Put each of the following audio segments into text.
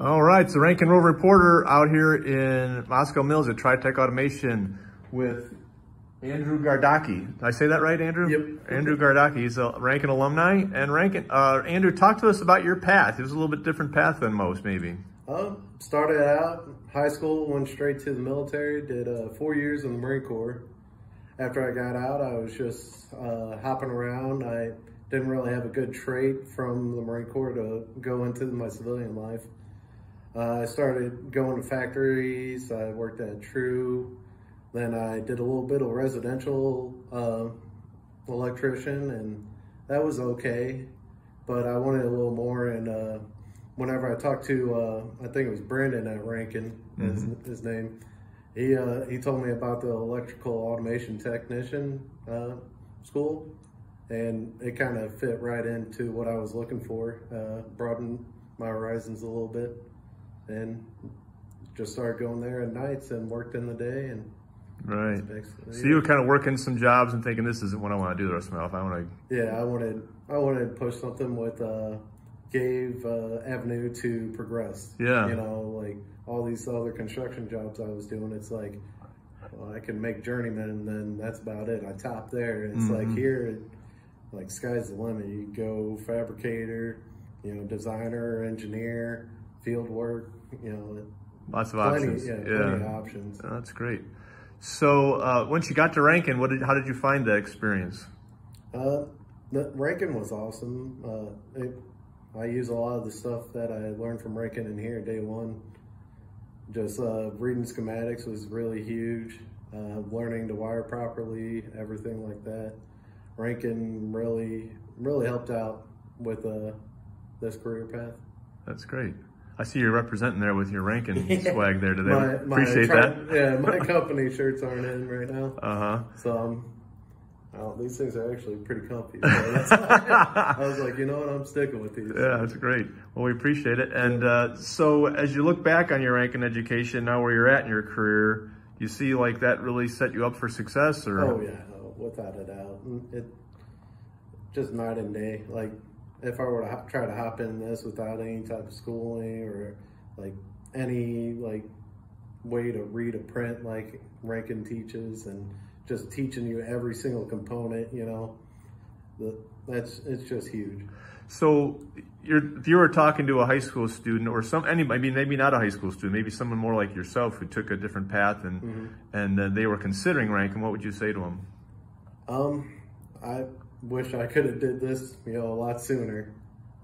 All right, so Ranken Rover reporter out here in Moscow Mills at TriTech Automation with Andrew Gardocki. Did I say that right, Andrew? Yep. Andrew Gardocki. He's a Ranken alumni. And Ranken, Andrew, talk to us about your path. It was a little bit different path than most, maybe. Started out high school, went straight to the military, did 4 years in the Marine Corps. After I got out, I was just hopping around. I didn't really have a good trait from the Marine Corps to go into my civilian life. I started going to factories. I worked at True. Then I did a little bit of residential electrician, and that was okay. But I wanted a little more, and whenever I talked to, I think it was Brandon at Ranken, his name, he told me about the electrical automation technician school, and it kind of fit right into what I was looking for, broadened my horizons a little bit, and just started going there at nights and worked in the day. And right. So you were kind of working some jobs and thinking, this isn't what I want to do the rest of my life. I want to. Yeah, I wanted to push something with gave avenue to progress. Yeah. You know, like all these other construction jobs I was doing, it's like, well, I can make journeyman and then that's about it. I top there. It's like here, like sky's the limit. You go fabricator, you know, designer, engineer, field work, you know. Lots of options. Yeah, plenty of options. Oh, that's great. So once you got to Ranken, how did you find that experience? Ranken was awesome. I use a lot of the stuff that I learned from Ranken in here day one. Just reading schematics was really huge. Learning to wire properly, everything like that. Ranken really helped out with this career path. That's great. I see you're representing there with your Ranken swag there today. Appreciate that. Yeah, my company shirts aren't in right now. So these things are actually pretty comfy. So that's I was like, you know what, I'm sticking with these. Yeah, that's great. Well, we appreciate it. And so as you look back on your Ranken education, now where you're at in your career, do you see like that really set you up for success? Or? Oh yeah, without a doubt. It just night and day. Like if I were to try to hop in this without any type of schooling or like any like way to read a print like Ranken teaches, and just teaching you every single component, you know, it's just huge. So if you were talking to a high school student or anybody, maybe not a high school student, maybe someone more like yourself who took a different path and they were considering Ranken, what would you say to them? I wish I could have did this, you know, a lot sooner.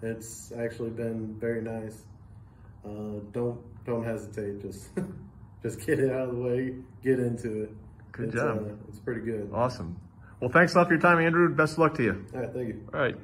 It's actually been very nice. Don't hesitate. Just get it out of the way, get into it. Good job. It's pretty good. Awesome. Well, thanks a lot for your time, Andrew. Best of luck to you. All right, thank you. All right.